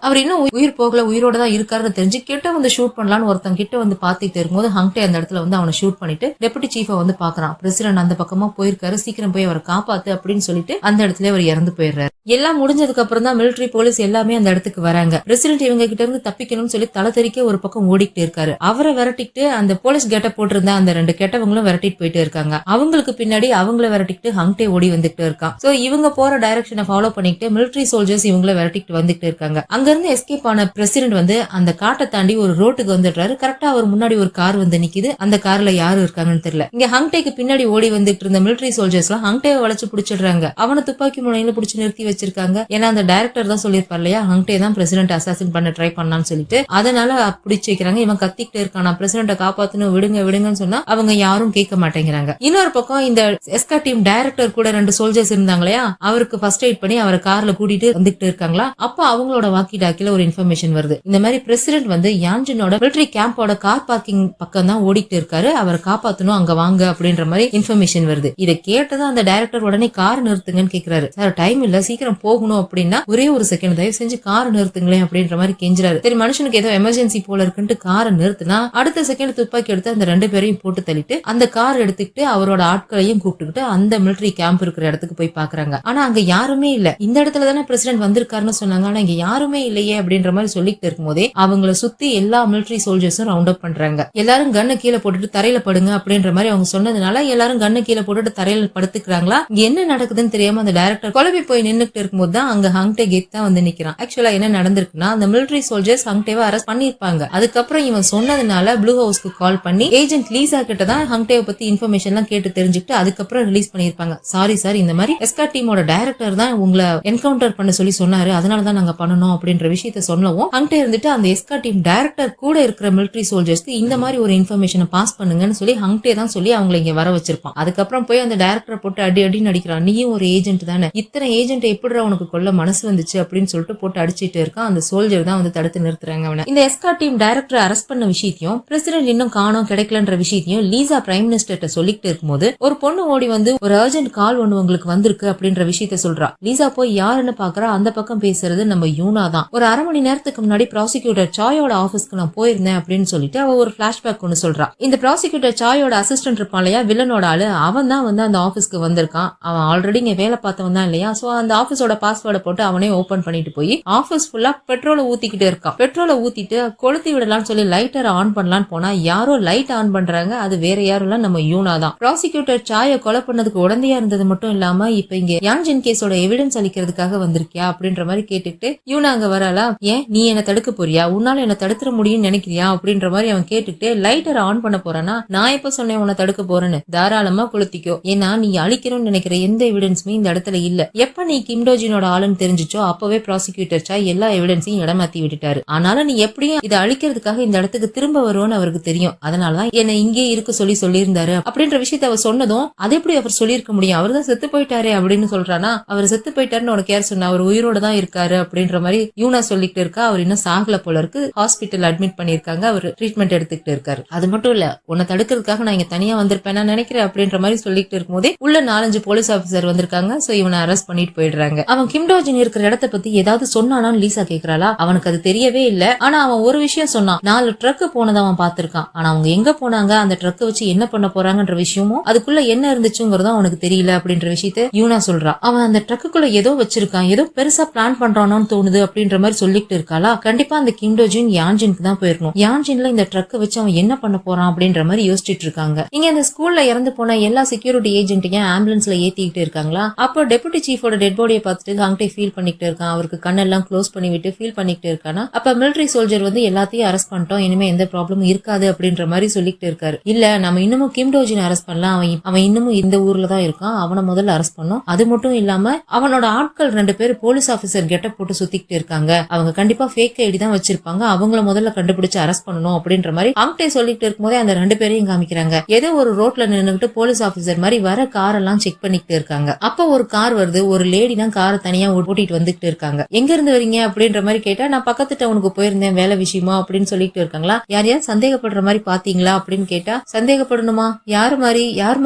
அவர் இன்னும் உயிர் போகல, உயிரோட தான் இருக்காருன்னு தெரிஞ்சு கிட்ட வந்து ஷூட் பண்ணலான்னு ஒருத்தன் கிட்ட வந்து பாத்துட்டு இருக்கும்போது ஹங்டே அந்த இடத்துல வந்து அவனை ஷூட் பண்ணிட்டு டெபுட்டி சீஃபை வந்து பாக்குறான். பிரசிடென்ட் அந்த பக்கமா போயிருக்காரு, சீக்கிரம் போய் அவரை காப்பாத்து அப்படின்னு சொல்லிட்டு அந்த இடத்துல அவர் இறந்து போயிடுறாரு. எல்லாம் முடிஞ்சதுக்கு அப்புறம் தான் மிலிட்டரி போலீஸ் எல்லாமே அந்த இடத்துக்கு வராங்க. பிரசிடென்ட் இவங்க கிட்ட இருந்து தப்பிக்கணும்னு சொல்லி தலை தெறிக்க ஒரு பக்கம் ஓடிக்கிட்டு இருக்காரு. அவரை விரட்டிட்டு அந்த போலீஸ் கெட்ட போட்டிருந்த அந்த 2 கெட்டவங்களும் விரட்டிட்டு போயிட்டு இருக்காங்க. அவங்களுக்கு பின்னாடி அவங்கள விரட்டிட்டு ஹங்டே ஓடி வந்துட்டு இருக்கான். சோ இவங்க போற டைரக்ஷனை ஃபாலோ பண்ணிட்டு மிலிட்டரி சோல்ஜர்ஸ் இவங்கள விரட்டிட்டு வந்துட்டு இருக்காங்க. அங்க இருந்து எஸ்கேப் ஆன பிரசிடென்ட் வந்து அந்த காட்டை தாண்டி ஒரு ரோட்டுக்கு வந்துடுறாரு. கரெக்டா அவர் முன்னாடி ஒரு கார் வந்து நிக்குது. அந்த கார்ல யாரு இருக்காங்கன்னு தெரியல. இங்க ஹங்டேக்கு பின்னாடி ஓடி வந்துட்டு இருந்த மிலிட்டரி சோல்ஜர்ஸ் எல்லாம் ஹங்டேவை வளைச்சு பிடிச்சிடுறாங்க. அவனை துப்பாக்கி முனையில பிடிச்சு நிறுத்தி வச்சிருக்காங்க. ஏன்னா அந்த டைரக்டர் தான் சொல்லிருப்பார் இல்லையா, ஹங்டே தான் பிரசிடென்ட் அசாசின் பண்ண ட்ரை பண்ணான்னு சொல்லிட்டு, அதனால பிடிச்சு வைக்கிறாங்க. இவன் கத்திக்கிட்டே இருக்கான், பிரசிடென்ட காப்பாத்தணும், விடுங்க விடுங்கன்னு சொன்னா அவங்க யாரும் கேட்க மாட்டேங்கிறாங்க. இன்னொரு பக்கம் இந்த எஸ்கா டீம் டைரக்டர் கூட 2 சோல்ஜர்ஸ் இருந்தாங்க இல்லையா, அவருக்கு ஃபர்ஸ்ட் எய்ட் பண்ணி அவரை கார்ல கூட்டிட்டு வந்துட்டு இருக்காங்களா. அப்ப அவங்களோட வாக்கி டாக்கில ஒரு இன்ஃபர்மேஷன் வருது. இந்த மாதிரி பிரசிடென்ட் வந்து யான்ஜினோட மிலிட்டரி கேம்போட கார் பார்க்கிங் பக்கம் தான் ஓடிட்டு இருக்காரு, அவரை காப்பாத்தணும், அங்க வாங்க அப்படின்ற மாதிரி இன்ஃபர்மேஷன் வருது. இதை கேட்டதான் அந்த டைரக்டர் உடனே கார் நிறுத்துங்கன்னு கேக்குறாரு. சார் டைம் இல்ல, சீக்கிரம் போகணும் அப்படின்னா ஒரே ஒரு செகண்ட் தயவு செஞ்சு கார் நிறுத்துங்களேன் அப்படின்ற மாதிரி கெஞ்சுறாரு. சரி மனுஷனுக்கு ஏதோ எமர்ஜென்சி போல இருக்குன்ட்டு காரை நிறுத்தினா அடுத்த செகண்ட் துப்பாக்கி எடுத்து அந்த 2 பேரையும் போட்டு தள்ளிட்டு அந்த கார் எடுத்துக்கிட்டு அவரோட ஆட்களையும் கூப்பிட்டுக்கிட்டு அந்த மிலிட்டரி கேம்ப் இருக்கிற இடத்துக்கு போய் பாக்குறாங்க. ஆனா அங்க யாருமே இல்ல. இந்த இடத்துல தானே பிரசிடென்ட் வந்திருக்காருன்னு சொன்னாங்க, ஆனா இங்க யாருமே இல்லையே அப்படின்ற மாதிரி சொல்லிட்டு இருக்கும் போதே அவங்கள சுத்தி எல்லா மிலிட்டரி சோல்ஜர்ஸும் ரவுண்ட் அப் பண்றாங்க. எல்லாரும் கண்ணை கீழே போட்டுட்டு தரையில படுங்க அப்படின்ற மாதிரி அவங்க சொன்னதுனால எல்லாரும் கண்ணை கீழே போட்டுட்டு தரையில படுத்துக்கிறாங்களா. இங்க என்ன நடக்குதுன்னு தெரியாம அந்த டைரக்டர் குழம்பி போய் நின்னுட்டு இருக்கும்போது தான் அங்க ஹங்டே கெத் தான் வந்து நிக்கிறான். ஆக்சுவலா என்ன நடந்திருக்குன்னா, அந்த மிலிட்டரி சோல்ஜர்ஸ் ஹங்டேவை அரெஸ்ட் பண்ணிருப்பாங்க. அதுக்கப்புறம் இவன் சொன்னதுனால ப்ளூ ஹவுஸ்க்கு கால் பண்ணி ஏஜென்ட் லீசா கிட்ட தான் ஹங்டேவை பத்தி இன்ஃபர்மேஷன் எல்லாம் கேட்டு தெரிஞ்சுக்கிட்டு அதுக்கப்புறம் ரிலீஸ் பண்ணிருப்பாங்க. சாரி சார், இந்த மாதிரி எஸ்கா டீமோட டைரக்டர் தான் உங்களை என்கவுண்டர் பண்ண சொல்லி சொன்னாரு, அதனாலதான் நாங்க பண்ணணும் அப்படின்ற விஷயத்த சொல்லவும் ஹங்டே இருந்துட்டு அந்த எஸ்கா டீம் டைரக்டர் கூட இருக்கிற மிலிட்டரி சோல்ஜர்ஸ்க்கு இந்த மாதிரி ஒரு இன்ஃபர்மேஷனை பாஸ் பண்ணுங்கன்னு சொல்லி ஹங்டே தான் சொல்லி அவங்களை இங்க வர வச்சிருப்பான். அதுக்கப்புறம் போய் அந்த டைரக்டரை போட்டு அடி அடி நடிக்கிறான். நீயும் ஒரு ஏஜென்ட் தானே, இத்தனை ஏஜென்ட் எப்படி எப்படி உனக்கு கொல்ல மனசு வந்துச்சு அப்படின்னு சொல்லிட்டு போட்டு அடிச்சிட்டு இருக்கான். அந்த சோல்ஜர் தான் வந்து தடுத்து நிறுத்துறாங்க அவனை. இந்த எஸ்கார்ட் டீம் டைரக்டர் அரெஸ்ட் பண்ண விஷயத்தையும் பிரசிடென்ட் இன்னும் காணோம் கிடைக்கலன்ற விஷயத்தையும் லீசா பிரைம் மினிஸ்டர்ட்ட சொல்லிட்டு இருக்கும்போது ஒரு பொண்ணு ஓடி வந்து ஒரு அர்ஜென்ட் கால் ஒண்ணு உங்களுக்கு வந்திருக்கு அப்படின்ற விஷயத்த சொல்றா. லீசா போய் யாருன்னு பாக்குறா. அந்த பக்கம் பேசுறது நம்ம யூனா தான். ஒரு அரை மணி நேரத்துக்கு முன்னாடி ப்ராசிக்யூட்டர் சாயோட ஆபீஸ்க்கு நான் போயிருந்தேன் அப்படின்னு சொல்லிட்டு அவ ஒரு பிளாஷ்பேக் ஒன்னு சொல்றா. இந்த ப்ராசிக்யூட்டர் சாயோட அசிஸ்டன்ட் இருப்பான் இல்லையா, வில்லனோட ஆளு, அவன் தான் வந்து அந்த ஆபீஸ்க்கு வந்திருக்கான். அவன் ஆல்ரெடி இங்க வேலை பார்த்தவன் தான் இல்லையா. சோ அந்த ஆபீஸோட பாஸ்வேர்டை போட்டு அவனே ஓபன் பண்ணிட்டு போய் ஆபீஸ் ஃபுல்லா பெட்ரோலை ஊத்திக்கிட்டு இருக்கான். பெட்ரோலை ஊத்திட்டு கொளுத்தி விடலாம்னு சொல்லி லைட்டரை ஆன் பண்ணலான்னு போனா யாரோ லைட் ஆன் பண்றாங்க. அது வேற யாரும் இல்ல, நம்ம யூனா தான். ப்ராசிக்யூட்டர் சாய கொலை பண்ணதுக்கு உடந்தையா இருந்தது மட்டும் இல்லாம இப்ப இங்க யான்ஜின் கேஸோட எவிடன்ஸ் அளிக்கிறதுக்காக வந்திருக்கியா அப்படின்ற மாதிரி கேட்டுக்கிட்டு யூனா அங்க வரலா. ஏன் நீ என்ன தடுக்க போறியா, உன்னால என்ன தடுத்துற முடியும்னு நினைக்கிறியா அப்படின்ற மாதிரி அவன் கேட்டுக்கிட்டு லைட்டரை ஆன் பண்ண போறானா. நான் எப்ப சொன்னேன் உன்னை தடுக்க போறேன்னு, தாராளமா கொளுத்திக்கோ, ஏன்னா நீ அழிக்கணும்னு நினைக்கிற எந்த எவிடன்ஸுமே இந்த இடத்துல இல்ல. எப்ப நீ கிம்டோஜினோட ஆளுன்னு தெரிஞ்சிச்சோ அப்பவே ப்ராசிக்யூட்டர் சாய் எல்லா எவிடன்ஸையும் இடமாத்தி விட்டுட்டாரு. ஆனாலும் நீ எப்படியும் இதை அழிக்கிறதுக்காக இந்த இடத்துக்கு திரும்ப வருவோன்னு அவருக்கு தெரியும். அதனாலதான் என்ன இங்கே இருக்க சொல்லியிருந்தாரு அப்படின்ற விஷயத்த அவர் சொன்னதும் அது எப்படி அவர் சொல்லியிருக்க முடியும், அவர் தான் செத்து போயிட்டாரே அப்படின்னு சொல்றானா. அவர் செத்து போயிட்டாருன்னு உனக்கு யார் சொன்னா, அவர் உயிரோட தான் இருக்காரு அப்படின்ற மாதிரி யூனா சொல்லிட்டு இருக்கா. அவர் இன்னும் சாகல போல இருக்கு, ஹாஸ்பிட்டல் அட்மிட் பண்ணிருக்காங்க, அவர் ட்ரீட்மெண்ட் எடுத்துக்கிட்டு இருக்காரு. அது மட்டும் இல்ல, உன்னை தடுக்கிறதுக்காக நான் இங்க தனியா வந்திருப்பேன் நான் நினைக்கிறேன் அப்படின்ற மாதிரி சொல்லிட்டு இருக்கும் போதே உள்ள 4-5 போலீஸ் ஆபீசர் வந்திருக்காங்க. சோ இவனை அரெஸ்ட் பண்ணிட்டு போயிடுறாங்க. அவன் கிம்டோஜின் இருக்கிற இடத்தை பத்தி ஏதாவது சொன்னானான்னு லீசா கேக்குறாளா. அவனுக்கு அது தெரியவே இல்ல. ஆனா அவன் ஒரு விஷயம் சொன்னான், 4 ட்ரக் போனதை அவன் பாத்திருக்கான். ஆனா அவங்க எங்க போனாங்க, அந்த ட்ரக் வச்சு என்ன பண்ண போறாங்கன்ற விஷயமும் அதுக்குள்ள என்ன இருந்துச்சுங்கிறதும் அவனுக்கு தெரியல அப்படின்ற விஷயத்த யூனா சொல்றா. அவன் அந்த ட்ரக்குள்ள ஏதோ வச்சிருக்கான், ஏதோ பெருசா பிளான் பண்றானோன்னு தோணுது அப்படின்ற மாதிரி சொல்லிட்டு இருக்காளா. கண்டிப்பா அந்த கிம்டோஜின் யான்ஜினுக்கு தான் போயிருக்கணும். யான்ஜின்ல இந்த ட்ரக் வச்சு அவன் என்ன பண்ண போறான் அப்படின்ற மாதிரி யோசிச்சுட்டு இருக்காங்க. இங்க இந்த ஸ்கூல்ல இறந்து போன எல்லா செக்யூரிட்டி ஏஜென்ட்டையும் ஆம்புலன்ஸ்ல ஏத்திக்கிட்டு இருக்காங்களா. அப்போ டெபுட்டி சீஃபோட டெட் பாடியை பார்த்துட்டு ஹாங்டே ஃபீல் பண்ணிட்டு இருக்கான். அவருக்கு கண்ணெல்லாம் க்ளோஸ் பண்ணி விட்டு ஃபீல் பண்ணிட்டு இருக்கானா. அப்ப மிலிட்டரி சோல்ஜர் வந்து எல்லாத்தையும் அரெஸ்ட் பண்ணிட்டோம், இனிமே எந்த ப்ராப்ளமும் இருக்காது அப்படின்ற மாதிரி சொல்லிட்டு இருக்காரு. இல்ல நம்ம இன்னமும் கிம்டோஜின் அரெஸ்ட் பண்ணலாம், அவன் இன்னமும் இந்த ஊர்ல தான் இருக்கான், அவனை முதல்ல அரெஸ்ட் பண்ணோம். அது மட்டும் இல்லாம அவனோட ஆட்கள் 2 பேர் போலீஸ் ஆபீசர் கெட்டப் போட்டு சுத்திக்கிட்டு இருக்காங்க, அவங்க கண்டிப்பா ஃபேக் ஐடி தான் வச்சிருப்பாங்க, அவங்கள முதல்ல கண்டுபிடிச்சு அரெஸ்ட் பண்ணணும் அப்படின்ற மாதிரி ஹாங்டே சொல்லிட்டு இருக்கும்போதே அந்த 2 பேரையும் காமிக்கிறாங்க. ஏதோ ஒரு ரோட்ல நின்னுகிட்டு போலீஸ் ஆபீசர் மாதிரி வர கார் எல்லாம் செக் பண்ணிட்டு இருக்காங்க. அப்ப ஒரு கார் வருது, ஒரு லேடி தான் காரை தனியா ஓட்டிட்டு வந்துட்டு இருக்காங்க. எங்க இருந்து வரீங்க அப்படின்ற மாதிரி கேட்டா, நான் பக்கத்து டவுனுக்கு போயிருந்தேன் வேலை விஷயமா அப்படின்னு சொல்லிட்டு இருக்காங்களா. யாரையாவது சந்தேகப்படுற மாதிரி பாத்தீங்களா அப்படின்னு கேட்டா, சந்தேகப்படணுமா, யார்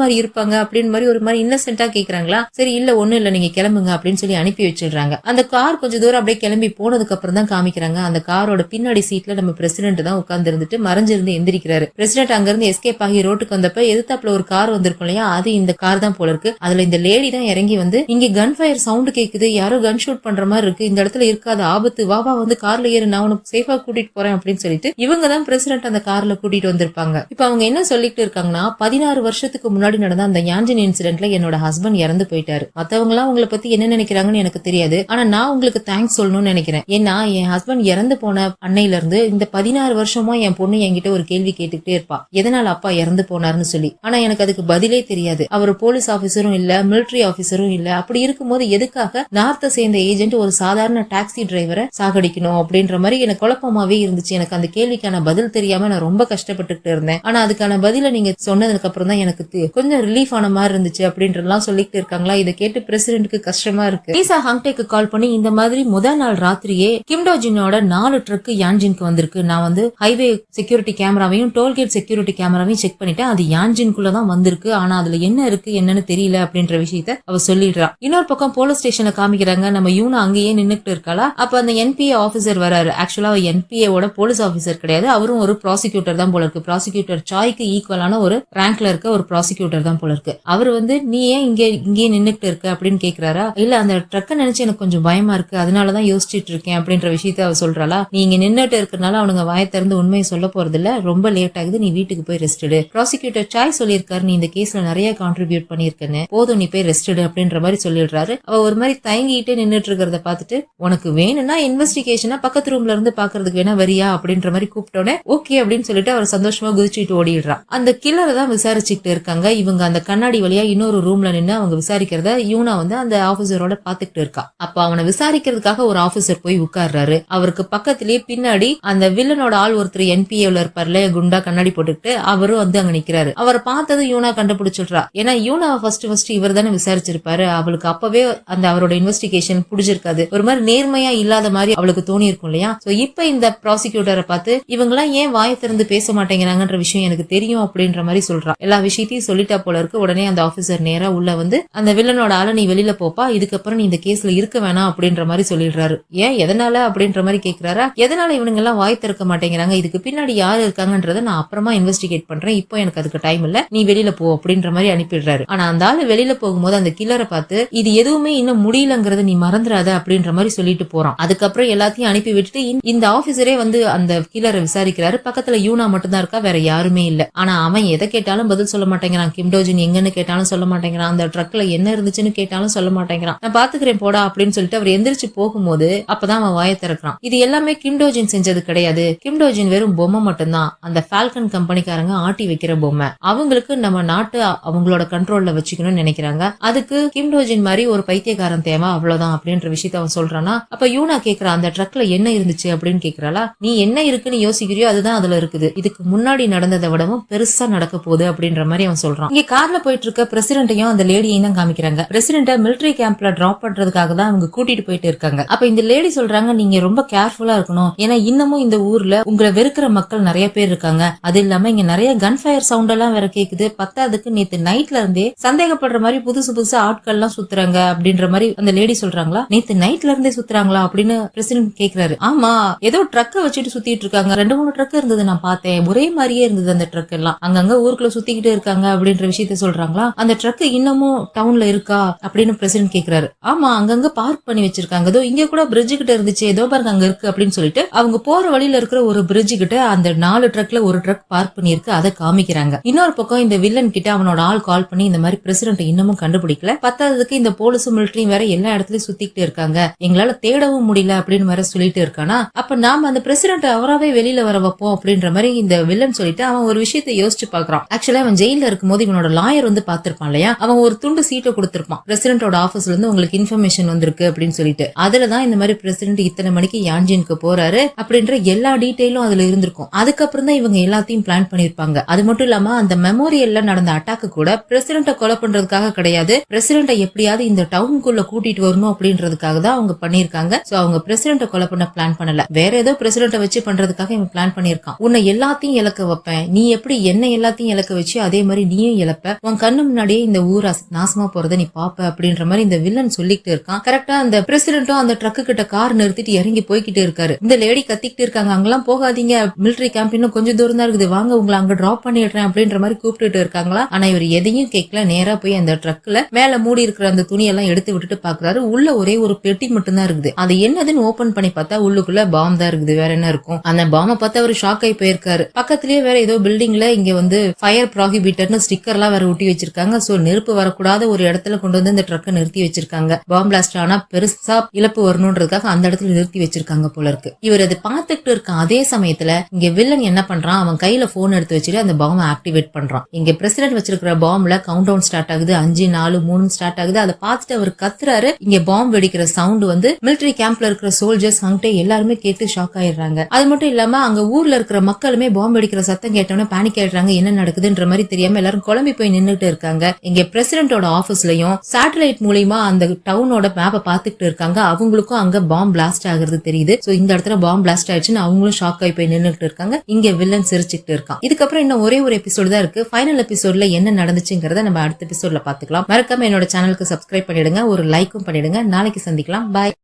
மாதிரி இருப்பாங்க அப்படின்னு மாதிரி ஒரு மாதிரி இன்னசென்ட்டா கேக்குறாங்களா. சரி இல்ல ஒண்ணு இல்ல நீங்க கிளம்புங்க அப்படின்னு சொல்லி அனுப்பி வச்சிடுறாங்க. அந்த கார் கொஞ்சம் தூரம் அப்படியே கிளம்பி போனதுக்கு அப்புறம் தான் காமிக்கிறாங்க, அந்த காரோட பின்னாடி சீட்ல நம்ம பிரசிடென்ட் தான் உட்கார்ந்து இருந்துட்டு மறைஞ்சிருந்து எந்திரிக்கிறாரு. பிரசிடென்ட் அங்க இருந்து எஸ்கேப் ஆகி ரோட்டுக்கு வந்தப்ப எதிர்த்தாப்புல ஒரு கார் வந்திருக்கும் இல்லையா, அது இந்த கார் தான் போல இருக்கு. அதுல இந்த லேடி தான் இறங்கி வந்து, இங்க கன் ஃபயர் சவுண்ட் கேக்குது, யாரோ கன் ஷூட் பண்ற மாதிரி இருக்கு, இந்த இடத்துல இருக்காத ஆபத்து, வா வந்து கார்ல ஏறு, நான் உனக்கு சேஃபா கூட்டிட்டு போறேன் அப்படின்னு சொல்லிட்டு இவங்க தான் பிரசிடென்ட் அந்த கார்ல கூட்டிட்டு வந்திருப்பாங்க. இப்ப அவங்க என்ன சொல்லிட்டு இருக்காங்கன்னா, 16 வருஷத்துக்கு முன்னாடி நடந்த அந்த யான்ஜின் இன்சிடென்ட்ல என்னோட ஹஸ்பண்ட் இறந்து போயிட்டாரு. மத்தவங்க எல்லாம் உங்களை பத்தி என்ன நினைக்கிறாங்கன்னு எனக்கு தெரியாது, ஆனா நான் உங்களுக்கு தேங்க்ஸ் சொல்லணும்னு நினைக்கிறேன். ஏன்னா என் ஹஸ்பண்ட் இறந்து போன அன்னையில இருந்து இந்த 16 வருஷமா என் பொண்ணு என்கிட்ட ஒரு கேள்வி கேட்டுக்கிட்டே இருப்பா, எதனால அப்பா இறந்து போனாருன்னு சொல்லி. ஆனா எனக்கு அதுக்கு பதிலே தெரியாது. அவர் போலீஸ் ஆபீசரும் இல்ல, மிலிட்டரி ஆபீசரும் இல்ல. அப்படி இருக்கும்போது எதுக்காக நார்த்தை சேர்ந்த ஏஜென்ட் ஒரு சாதாரண டாக்ஸி டிரைவரை சாகடிக்கணும் அப்படின்ற மாதிரி எனக்கு குழப்பமாவே இருந்துச்சு. எனக்கு அந்த கேள்விக்கான பதில் தெரியாம நான் ரொம்ப கஷ்டப்பட்டுட்டு இருந்தேன். ஆனா அதுக்கான பதில நீங்க சொன்னதுக்கு அப்புறம் தான் எனக்கு கொஞ்சம் ரிலீஃப் ஆன மாதிரி இருந்துச்சு அப்படின்றலாம் சொல்லிட்டு இருக்காங்களா. இதை கேட்டு பிரசிடென்ட்க்கு கஷ்டமா இருக்கு. லீசா ஹாங்டேக்கு கால் பண்ணி இந்த மாதிரி முதல் நாள் ராத்திரியே கிம்டோஜினோட 4 ட்ரக் யான்ஜினுக்கு வந்திருக்கு, நான் வந்து ஹைவே செக்யூரிட்டி கேமராவையும் டோல்கேட் செக்யூரிட்டி கேமராவையும் செக் பண்ணிட்டேன், அது யான்ஜின்குள்ள தான் வந்திருக்கு, ஆனா அதுல என்ன இருக்கு என்னன்னு தெரியல அப்படின்ற விஷயத்த அவ சொல்லிடுறா. இன்னொரு பக்கம் போலீஸ் ஸ்டேஷனை காமிக்கிறாங்க. நம்ம யூனா அங்கேயே நின்னுட்டு இருக்காளா. அப்ப அந்த என்பிஏ ஆபீசர் வராரு. ஆக்சுவலா என்பிஏவோட போலீஸ் ஆபீசர் கிடையாது, அவரும் ஒரு ப்ராசிக்யூட்டர் தான் போல இருக்கு. ப்ராசிக்யூட்டர் சாய்க்கு ஈக்குவலான ஒரு ரேங்க்ல இருக்க ஒரு ப்ராசிக்யூட்டர் தான் போல இருக்கு. அவர் வந்து நீ ஏன் இங்கே நின்னுட்டு இருக்க அப்படின்னு கேக்குறாரா. இல்ல அந்த ட்ரக்க நினைச்சு எனக்கு கொஞ்சம் பயமா இருக்கு, அதனாலதான் யோசிச்சுட்டு இருக்கேன் அப்படின்ற விஷயத்த அவ சொல்றாளா. நீ இங்க நின்னுட்டு இருக்கனால அவனுங்க வாயை திறந்து உண்மையை சொல்ல போறது இல்ல, ரொம்ப லேட் ஆகுது, நீ வீட்டுக்கு போய் ரெஸ்ட் எடு. ப்ராசிக்யூட்டர் சாய் சொல்லியிருக்காரு நீ இந்த கேஸ்ல நிறைய கான்ட்ரிபியூட் பண்ணிருக்கேன்னு, போதும் நீ போய் ரெஸ்ட் எடு அப்படின்ற மாதிரி சொல்லிடுறாரு. அவ ஒரு மாதிரி தயங்கிட்டு நின்னுட்டு இருக்கிறத பாத்துட்டு, உனக்கு வேணும்னா இன்வெஸ்டிகேஷனா பக்கத்து ரூம்ல இருந்து பாக்குறதுக்கு வேணா வரியா அப்படின்ற மாதிரி கூப்பிட்டோன்னே ஓகே அப்படின்னு சொல்லிட்டு அவர் சந்தோஷமா குதிச்சுட்டு ஓடிடுறா. அந்த கில்லரை தான் விசாரிச்சுட்டு இருக்காங்க. இவங்க அந்த கண்ணாடி வழியா இன்னொரு ரூம்ல நின்று அவங்க விசாரிக்கிறத யூனா வந்து அந்த ஆபீசரோட பாத்துக்கிட்டு இருக்கா. அப்ப அவனை விசாரிக்கிறதுக்காக ஒரு ஆபீசர் போய் உட்கார்றாரு. அவருக்கு பக்கத்திலேயே பின்னாடி அந்த வில்லனோட ஆள் ஒருத்தர் என்பிஏல இருப்பார்ல, குண்டா கண்ணாடி போட்டுக்கிட்டு, அவரும் வந்து அங்க நிக்கிறாரு. அவரை பார்த்தது யூனா கண்டுபிடிச்சிடுறா. ஏன்னா யூனா ஃபர்ஸ்ட் இவர் தானே விசாரிச்சிருப்பாரு. அவளுக்கு அப்பவே அந்த அவரோட இன்வெஸ்டிகேஷன் புடிச்சிருக்காது, ஒரு மாதிரி நேர்மையா இல்லாத மாதிரி அவளுக்கு தோணி இருக்கும் இல்லையா. சோ இப்ப இந்த ப்ராசிக்யூட்டரை பார்த்து இவங்க எல்லாம் ஏன் வாயை திறந்து பேச மாட்டேங்கிறாங்கன்ற விஷயம் எனக்கு தெரியும் அப்படின்ற மாதிரி சொல்றான். எல்லா விஷயத்தையும் சொல்லிட்டா போல இருக்கு. உடனே அந்த ஆபீசர் நேரா உள்ள வந்து அந்த வில்லனோட ஆள நீ வெளியில போப்பா, இதுக்கப்புறம் நீ இந்த கேஸ்ல இருக்க வேணாம் அப்படின்ற மாதிரி சொல்லிடுறாரு. ஏன் எதனால அப்படின்ற மாதிரி கேக்குறாரா. எதனால இவனுங்க எல்லாம் வாய் திறக்க மாட்டேங்கிறாங்க, இதுக்கு பின்னாடி யாரு இருக்காங்கன்றத நான் அப்புறமா இன்வெஸ்டிகேட் பண்றேன், இப்போ எனக்கு அதுக்கு டைம் இல்ல, நீ வெளியில போ அப்படின்ற மாதிரி அனுப்பிடுறாரு. ஆனா அந்த ஆளு வெளியில போகும்போது அந்த கில்லரை பார்த்து இது எதுவுமே இன்னும் முடியலங்கிறத நீ மறந்துடாத அப்படின்ற மாதிரி சொல்லிட்டு போறான். அதுக்கப்புறம் எல்லாத்தையும் அனுப்பி விட்டுட்டு இந்த ஆபீசரே வந்து அந்த கில்லரை விசாரிக்கிறாரு. பக்கத்துல யூனா மட்டும் தான் இருக்கா, வேற யாருமே இல்ல. ஆனா அவன் எதை கேட்டாலும் பதில் சொல்ல மாட்டேங்கிறான். கிம் டோஜின் எங்கன்னு கேட்டாலும் சொல்ல மாட்டேங்கிறான், அந்த ட்ரக்ல என்ன இருந்துச்சுன்னு கேட்டாலும் சொல்ல மாட்டேங்கிறான். நான் பாத்துக்கிறேன் போடா அப்படின்னு சொல்லிட்டு அவர் எந்திரிச்சு போகும்போது அப்பதான் அவன் வாயை திறக்கிறான். இது எல்லாமே கிம் டோஜின் செஞ்சது கிடையாது, கிம் டோஜின் வெறும் பொம்மை மட்டும்தான், அந்த ஃபால்கன் கம்பெனிக்காரங்க ஆட்டி வைக்கிற பொம்மை, அவங்களுக்கு நம்ம நாட்டு அவங்களோட கண்ட்ரோல்ல வச்சுக்கணும்னு நினைக்கிறாங்க, அதுக்கு கிம் டோஜின் மாதிரி ஒரு பைத்தியக்காரன் தேவை, அவ்வளவுதான் அப்படின்ற விஷயத்த அவன் சொல்றானா. அப்ப யூனா கேக்குறா அந்த ட்ரக்ல என்ன இருந்துச்சு அப்படின்னு கேக்குறாளா. நீ என்ன இருக்குன்னு யோசிக்கிறியோ அதுதான் அதுல இருக்குது, இதுக்கு முன்னாடி நடந்ததை விடவும் பெருசா நடக்க போகுது அப்படின்ற மாதிரி அவன் சொல்றான். இங்க கார்ல போயிட்டு இருக்க பிரசிடென்ட்டையும் அந்த லேடியையும் தான் காமிக்கிறாங்க. பிரசிடென்ட மிலிட்டரி கேம்ப்ல டிராப் பண்றதுக்காக தான் அவங்க கூட்டிட்டு போயிட்டு இருக்காங்க. அப்ப இந்த லேடி சொல்றாங்க நீங்க ரொம்ப கேர்ஃபுல்லா இருக்கணும், ஏன்னா இன்னமும் இந்த ஊர்ல உங்களை வெறுக்கிற மக்கள் நிறைய பேர் இருக்காங்க, அது இல்லாம இங்க நிறைய கன் ஃபயர் சவுண்ட் எல்லாம் வேற கேக்குது, பத்தாவதுக்கு நேத்து நைட்ல இருந்தே சந்தேகப்படுற மாதிரி புதுசு புதுசு ஆட்கள் எல்லாம் சுத்துறாங்க அப்படின்ற மாதிரி அந்த லேடி சொல்றாங்களா. நேத்து நைட்ல இருந்தே சுத்துறாங்களா அப்படின்னு பிரசிடென்ட் கேக்குறாரு. ஆமா, ஏதோ ட்ரக்க வச்சுட்டு சுத்திட்டு இருக்காங்க, 2-3 ட்ரக் இருந்தது நான் பார்த்தேன், ஒரே மாதிரியே இருந்தது அந்த ட்ரக் எல்லாம், அங்கங்க ஊருக்குள்ள சுத்திக்கிட்டு இருக்காங்க அப்படின்ற விஷயத்த சொல்றாங்களா. அந்த ட்ரக் இன்னமும் டவுன்ல இருக்கா அப்படின்னு பிரசிடென்ட் கேக்குறாரு. ஆமா, அங்கங்க பார்க் பண்ணி வச்சிருக்காங்க, ஏதோ இங்க கூட பிரிட்ஜ் கிட்ட இருந்துச்சு, ஏதோ பாருங்க அங்க இருக்கு அப்படின்னு சொல்லிட்டு அவங்க போற வழியில இருக்கிற ஒரு பிரிட்ஜ் கிட்ட அந்த 4 ட்ரக்ல ஒரு ட்ரக் பார்க் பண்ணிருக்கு, அதை காமிக்கிறாங்க. இன்னொரு பக்கம் இந்த வில்லன் கிட்ட அவனோட ஆள் கால் பண்ணி இந்த மாதிரி பிரசிடென்ட் இன்னமும் கண்டுபிடிக்கல, பத்தாவதுக்கு இந்த போலீஸும் மிலிட்டரியும் வேற எல்லா இடத்துலயும் சுத்திக்கிட்டு இருக்காங்க, எங்களால தேடவும் முடியல அப்படின்னு வேற சொல்லிட்டு இருக்கானா. அப்ப நாம அந்த பிரசிடென்ட் அவராவே வெளியில வர வைப்போம் அப்படின்ற மாதிரி இந்த வில்லன் சொல்லிட்டு அவன் ஒரு விஷயத்தை யோசிச்சு பாக்குறான். ஆக்சுவலா அவன் ஜெயில இருக்கும்போது இவனோட லாயர் வந்து பாத்திருப்பான் இல்லையா, அவன் ஒரு துண்டு சீட்டை கொடுத்திருப்பான், பிரசிடென்டோட ஆபீஸ்ல இருந்து உங்களுக்கு இன்ஃபர்மேஷன் வந்திருக்கு அப்படின்னு சொல்லிட்டு. அதுலதான் இந்த மாதிரி பிரசிடென்ட் இத்தனை மணிக்கு யான்ஜினுக்கு போறாரு அப்படின்ற எல்லா டீடைலும் அதுல இருந்திருக்கும். அதுக்கப்புறம் தான் இவங்க எல்லாத்தையும் பிளான் பண்ணிருப்பாங்க. அது மட்டும் இல்லாம அந்த மெமோரியல்ல நடந்த அட்டாக்கு கூட பிரசிடென்ட கொலை பண்றதுக்காக கிடையாது, பிரசிடென்ட எப்படியாவது இந்த டவுனுக்குள்ள கூட்டிட்டு வரணும் அப்படின்றதுக்காக தான் அவங்க பண்ணிருக்காங்க. சோ அவங்க பிரசிடென்ட கொலை பண்ண பிளான் பண்ணல, வேற ஏதோ பிரசிடென்ட வச்சு பண்றதுக்காக இவன் பிளான் பண்ணிருக்கான். உன்னை எல்லாத்தையும் இழக்க வைப்பேன், நீ எப்படி என்ன எல்லாத்தையும் இழக்க வச்சு அதே மாதிரி நீயும் இழப்ப, உன் கண்ணு முன்னாடியே இந்த ஊர் நாசமா போறத நீ பாப்ப அப்படின்ற மாதிரி இந்த வில்லன் சொல்லிட்டு இருக்கான். கரெக்டா அந்த பிரசிடென்ட்டும் அந்த ட்ரக்கு கிட்ட கார் நிறுத்திட்டு இறங்கி போய்கிட்டு இருக்காரு. இந்த லேடி கத்திக்கிட்டு இருக்காங்க, அங்கெல்லாம் போகாதீங்க, மிலிட்டரி கேம்ப் இன்னும் கொஞ்சம் தூரம் தான் இருக்குது, வாங்க உங்களை அங்க டிராப் பண்ணிடுறேன் அப்படின்ற மாதிரி கூப்பிட்டு இருக்காங்களா. ஆனா இவர் எதையும் கேட்கல, நேரா போய் அந்த ட்ரக்ல மேல மூடி இருக்கிற அந்த துணியெல்லாம் எடுத்து விட்டுட்டு பாக்குறாரு. உள்ள ஒரே ஒரு பெட்டி மட்டும் தான் இருக்குது, அது என்னதுன்னு ஓபன் பண்ணி பார்த்தா உள்ளுக்குள்ள பாம் தான் இருக்குது, வேற என்ன இருக்கும். அந்த பாம்பை பார்த்து அவர் ஷாக் ஆகி போயிருக்காரு. பக்கத்திலேயே வேற ஏதோ பில்டிங்ல இங்க வந்து ஃபயர் ப்ராஹிபிட்டர்னு ஸ்டிக்கர் எல்லாம் வேற ஒட்டி வச்சிருக்காங்க. சோ நெருப்பு வரக்கூடாத ஒரு இடத்துல கொண்டு வந்து இந்த ட்ரக்கை நிறுத்தி வச்சிருக்காங்க. பாம் பிளாஸ்ட் ஆனா பெருசா இழப்பு வரணும்ன்றதுக்காக அந்த இடத்துல நிறுத்தி வச்சிருக்காங்க போல இருக்கு. இவர் அதை பார்த்துட்டு இருக்க அதே சமயத்துல இங்க வில்லன் என்ன பண்றான், அவன் கையில போன் எடுத்து வச்சுட்டு அந்த பாம்பை ஆக்டிவேட் பண்றான். இங்க பிரசிடென்ட் வச்சிருக்கிற பாம்புல கவுண்ட் டவுன் ஸ்டார்ட் ஆகுது, 5 4 3 ஸ்டார்ட் ஆகுது. அதை பார்த்துட்டு அவர் கத்துறாரு. இங்க பாம்பு வெடிக்கிற சவுண்ட் வந்து மிலிட்டரி கேம்ப்ல இருக்கிற சோல்ஜர்ஸ் அங்கிட்ட எல்லாருமே கேட்டு ஷாக் ஆயிடுறாங்க. அது மட்டும் இல்லாம அங்க ஊர்ல இருக்கிற மக்களுமே பாம்பு வெடிக்கிற சத்தம் கேட்டோன்னே பேனிக் ஆயிடுறாங்க, என்ன நடக்குதுன்ற மாதிரி தெரியாம எல்லாரும் குழம்பி போய் நின்னுட்டு இருக்காங்க. இங்க பிரசிடென்டோட ஆபீஸ்லயும் சேட்டலைட் மூலமா அந்த டவுனோட மேப்பை பாத்துக்கிட்டு இருக்காங்க, அவங்களுக்கும் அங்க பாம்பு பிளாஸ்ட் ஆகுறது தெரியுது. சோ இந்த இடத்துல பாம்பு பிளாஸ்ட் ஆயிடுச்சுன்னு அவங்களும் ஷாக் ஆகி போய் நின்னுட்டு இருக்காங்க. இங்க வில்லன் சிரிச்சுட்டு இருக்கான். இதுக்கப்புறம் இன்னும் ஒரே ஒரு எபிசோடு தான் இருக்கு. ஃபைனல் எபிசோட்ல என்ன நடந்துச்சுங்கிறத நம்ம அடுத்த எபிசோட்ல பாத்துக்கலாம். மறக்காம என்னோட சேனலுக்கு சப்ஸ்கிரைப் பண்ணிடுங்க, ஒரு லைக்கும் பண்ணிடுங்க. நாளைக்கு சந்திக்கலாம். பாய்.